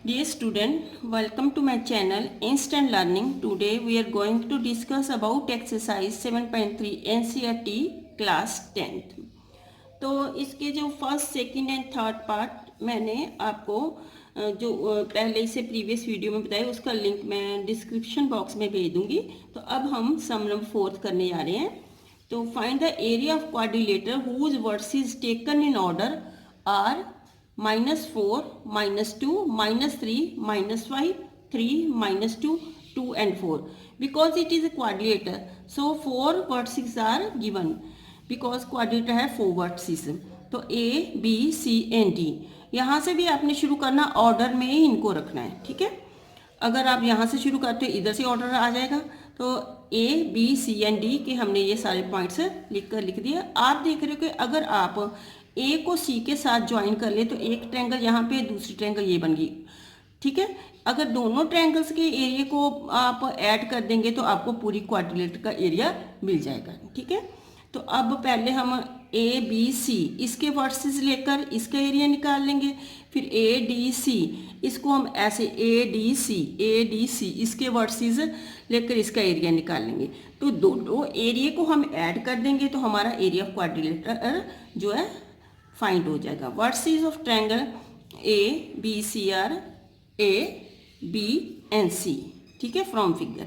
Dear student, welcome to my channel Instant Learning. Today we are going to discuss about exercise 7.3 NCERT class 10th. तो इसके जो first second and third part मैंने आपको जो पहले से प्रीवियस वीडियो में बताया उसका लिंक मैं डिस्क्रिप्शन बॉक्स में भेज दूंगी। तो अब हम सम नंबर फोर्थ करने जा रहे हैं। तो find the area of quadrilateral whose vertices is taken in order are -4, -2, -3, -5, 3, -2, 2 and 4. Because it is a quadrilateral, so 4 vertices are given. Because quadrilateral है 4 vertices. तो A, B, C and D. यहाँ से भी आपने शुरू करना, ऑर्डर में ही इनको रखना है, ठीक है। अगर आप यहाँ से शुरू करते हो इधर से ऑर्डर आ जाएगा। तो A, B, C and D के हमने ये सारे पॉइंट्स लिख दिया। आप देख रहे हो कि अगर आप ए को सी के साथ ज्वाइन कर ले तो एक ट्रायंगल यहाँ पे, दूसरी ट्रायंगल ये बन गई, ठीक है। अगर दोनों ट्रायंगल्स के एरिया को आप ऐड कर देंगे तो आपको पूरी क्वाड्रिलेटर का एरिया मिल जाएगा, ठीक है। तो अब पहले हम ए बी सी इसके वर्सेस लेकर इसका एरिया निकाल लेंगे। फिर ए डी सी इसको हम ऐसे ए डी सी इसके वर्सेस लेकर इसका एरिया निकाल लेंगे। तो दोनों एरिया को हम ऐड कर देंगे तो हमारा एरिया ऑफ क्वाड्रिलेटर जो है फाइंड हो जाएगा। Vertices of triangle A B C are A B and C, ठीक है, from figure.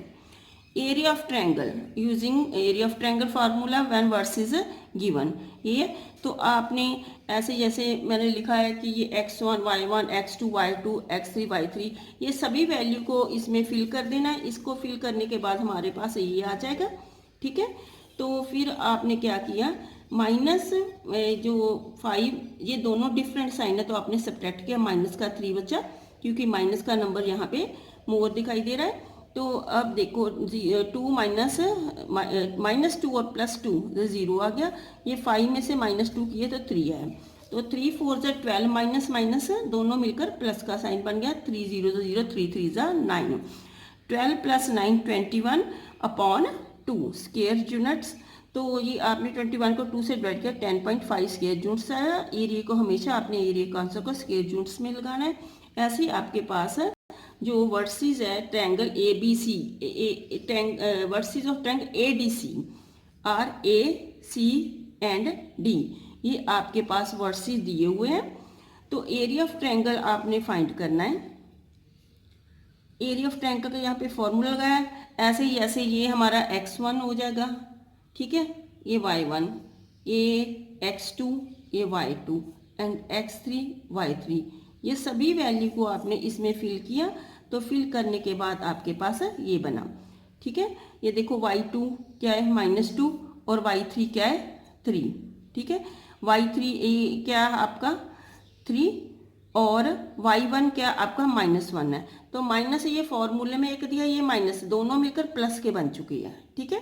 Area of triangle using area of triangle formula when vertices given. ये तो आपने ऐसे जैसे मैंने लिखा है कि ये x1 y1 x2 y2 x3 y3 ये सभी वैल्यू को इसमें फिल कर देना है। इसको फिल करने के बाद हमारे पास ये आ जाएगा, ठीक है। तो फिर आपने क्या किया, माइनस जो 5 ये दोनों डिफरेंट साइन है तो आपने सब्ट्रैक्ट किया, माइनस का 3 बचा क्योंकि माइनस का नंबर यहाँ पे मोर दिखाई दे रहा है। तो अब देखो 2 -2 और +2 0 आ गया। ये 5 में से -2 किए तो 3 है। तो 3 4 ज़ा 12 माइनस माइनस दोनों मिलकर प्लस का साइन बन गया। 3 0 0 3 3 ज़ा 9, 12 + 9 21/2 स्क्वायर यूनिट्स। तो ये आपने 21 को 2 से डिवाइड किया, 10.5 स्क्वायर यूनिट्स आया। एरिया को हमेशा आपने एरिया का आंसर को स्क्वायर यूनिट्स में लगाना है। ऐसे ही आपके पास जो वर्सेस है triangle A B C, vertices of triangle A D C are A C and D, ये आपके पास वर्सेस दिए हुए हैं। तो एरिया ऑफ ट्रायंगल आपने फाइंड करना है। एरिया ऑफ ट्रायंगल का यहाँ पे फॉर्मूला लगाया है। ऐसे ये हमारा x1 हो जाएगा, ठीक है, ये y1, ये x2, ये y2 एंड x3 y3। ये सभी वैल्यू को आपने इसमें फिल किया। तो फिल करने के बाद आपके पास ये बना, ठीक है। ये देखो y2 क्या है -2 और y3 क्या है 3, ठीक है। y3 क्या है आपका 3 और y1 क्या आपका -1 है। तो माइनस ये फॉर्मूले में एक दिया, ये माइनस, दोनों मिलकर प्लस के बन चुकी है, ठीक है।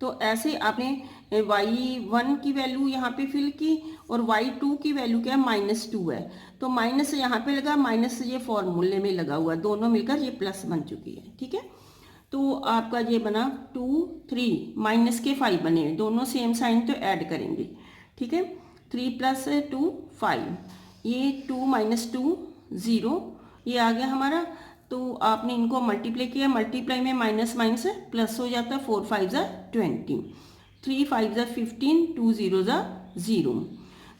तो ऐसे आपने y1 की वैल्यू यहाँ पे फिल की और y2 की वैल्यू क्या है -2 है। तो माइनस यहाँ पे लगा, माइनस ये फॉर्मूले में लगा हुआ, दोनों मिलकर ये प्लस बन चुकी है, ठीक है। तो आपका ये बना 2 3 माइनस के 5 बने, दोनों सेम साइन तो ऐड करेंगे, ठीक है। 3 + 2 5, ये 2 - 2 0 ये आ गया हमारा। तो आपने इनको मल्टीप्लाई किया, मल्टीप्लाई में माइनस माइनस प्लस हो जाता है। 4 5 ज़ा 20, 3 5 ज़ा 15, 2 0 ज़ा 0।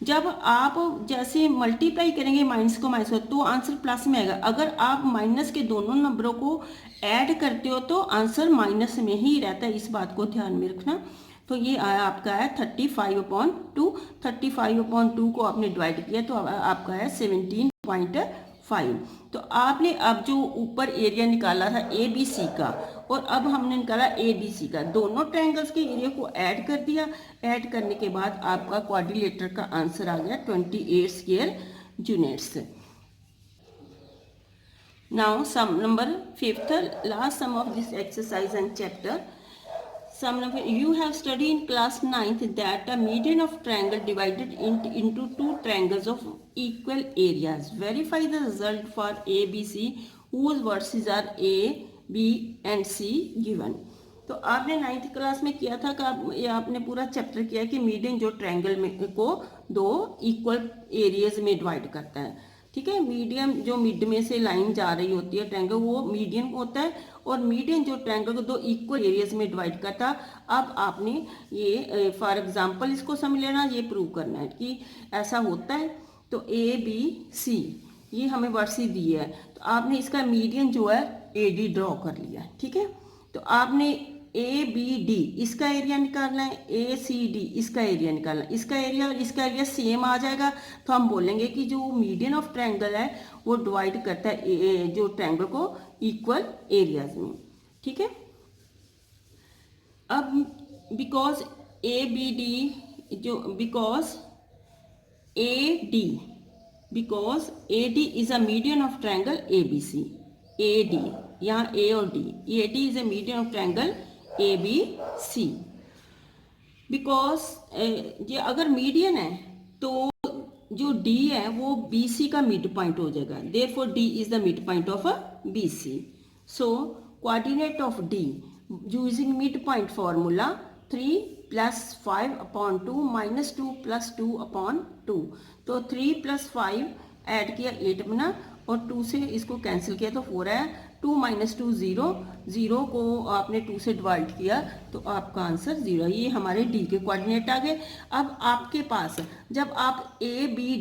जब आप जैसे मल्टीप्लाई करेंगे माइनस को माइनस तो आंसर प्लस में आएगा। अगर आप माइनस के दोनों नंबरों को ऐड करते हो तो आंसर माइनस में ही रहता है, इस बात को ध्यान में रखना। तो ये आया आपका है 35/2, 35/2 को आपने डिवाइड किया तो आपका है 17.5। तो आपने अब जो ऊपर एरिया निकाला था ए बी सी का और अब हमने निकाला ए डी सी का, दोनों ट्रायंगल्स के एरिया को ऐड कर दिया। ऐड करने के बाद आपका क्वाड्रिलेटर का आंसर आ गया 28 square units. Now sum number 5th, last sum of this exercise and chapter. Sum number, you have studied in class 9th that a median of triangle divided into two triangles of equal areas. Verify the result for ABC whose verses are A, B and C given. तो आपने 9th class में किया था कि आपने पूरा chapter किया कि मीडियन जो ट्रायंगल में को दो इक्वल एरियाज में डिवाइड करता है, ठीक है। मीडियम जो मिड में से लाइन जा रही होती है ट्रायंगल, वो मीडियन होता है, और मीडियन जो ट्रायंगल को दो इक्वल एरियाज में डिवाइड करता। अब आपने ये फॉर एग्जांपल इसको समझ लेना, ये प्रूव करना है कि ऐसा होता है। तो ए बी सी ये हमें वर्सी दी है, तो आपने इसका मीडियन जो है ए डी ड्रॉ कर लिया, ठीक है। तो आपने ए बी डी इसका एरिया निकालना है, ए सी डी इसका एरिया निकालना है। इसका एरिया और इसका एरिया सेम आ जाएगा, तो हम बोलेंगे कि जो मीडियन ऑफ ट्रायंगल है वो डिवाइड करता है जो ट्रायंगल को इक्वल एरियाज में, ठीक है। अब बिकॉज ए बी डी जो because A D is a median of triangle A B C. A D यहाँ ए और D, A D is a median of triangle A B C. Because ये अगर median है तो जो D है वो बी सी का मिड पॉइंट हो जाएगा, therefore D is the mid point of B C. So coordinate of D using mid point formula 3 + 5/2 - 2 + 2/2। तो 3 + 5 ऐड किया 8 बना, और 2 से इसको कैंसिल किया तो 4 है। 2 - 2 0, 0 को आपने 2 से डिवाइड किया तो आपका आंसर 0। ये हमारे डी के कोऑर्डिनेट आ गए। अब आपके पास जब आप ए बी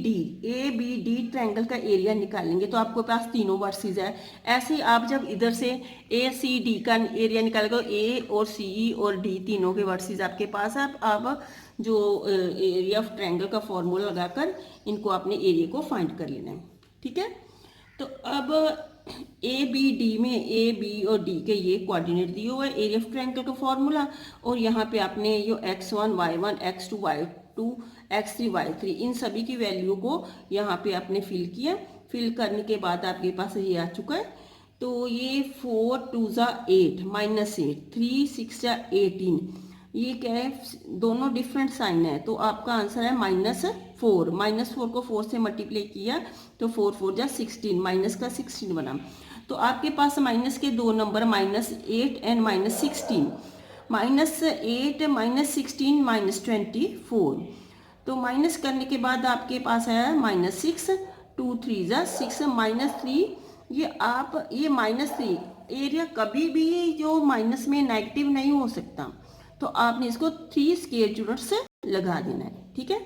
डी ट्रायंगल का एरिया निकालेंगे तो आपके पास तीनों वर्सेस है। ऐसे आप जब इधर से ए सी डी का एरिया निकालेंगे, ए और सी और डी तीनों के वर्सेस आपके पास है। आप जो एरिया ऑफ ट्रायंगल का फॉर्मूला लगाकर इनको अपने एरिया को फाइंड कर लेना है, ठीक है। तो अब ए बी डी में ए बी और डी के ये कोऑर्डिनेट दिए हुए एरिया ऑफ ट्रायंगल का फॉर्मूला, और यहाँ पे आपने जो x1 y1 x2 y2 x3 y3 इन सभी की वैल्यू को यहाँ पे आपने फिल किया। फिल करने के बाद आपके पास ये आ चुका है। तो ये 4 2 8 -8 3 6 18, ये क्या है, दोनों डिफरेंट साइन है, तो आपका आंसर है -4। -4 को 4 से मल्टीप्लाई किया तो 4 4 जा 16, माइनस का 16 बना। तो आपके पास माइनस के दो नंबर -8 एंड -16, -8 -16 -24। तो माइनस करने के बाद आपके पास है -6, 2 3 जा 6 -3। ये आप ये -3 एरिया कभी भी जो माइनस में नेगेटिव नहीं हो सकता, तो आपने इसको 3 स्क्वायर यूनिट से लगा देना है, ठीक है।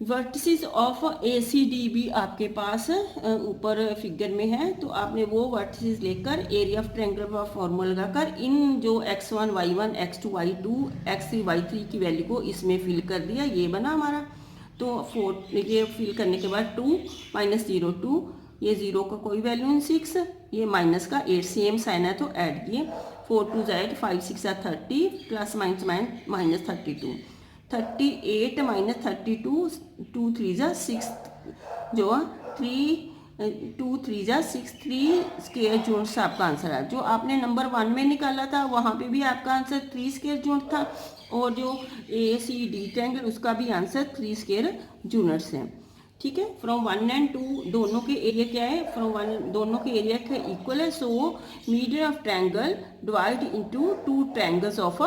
Vertices of A C D भी आपके पास ऊपर फिगर में है, तो आपने वो वर्टिसेस लेकर एरिया ऑफ ट्रायंगल का फॉर्मूला लगाकर इन जो x1 y1 x2 y2 x3 y3 की वैल्यू को इसमें फिल कर दिया, ये बना हमारा। तो 4 ये फिल करने के बाद 2 - 0 2, ये 0 का कोई वैल्यू नहीं, 6 ये माइनस का 8 सेम साइन है तो ऐड किए। 4 2 8 5 6 30 ± -32, 38 - 32, 2 3 6 जो 3 2 3 6 3 स्क्वायर यूनिट्स आपका आंसर है। जो आपने नंबर 1 में निकाला था वहाँ पे भी आपका आंसर 3 स्क्वायर यूनिट था, और जो ए सी डी ट्रायंगल उसका भी आंसर 3 स्क्वायर यूनिट्स है, ठीक है। फ्रॉम 1 एंड 2 दोनों के एरिया क्या है, फ्रॉम 1 दोनों के एरिया के इक्वल है। So median of triangle divide into 2 triangles of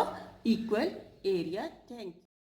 equal area. Thank you.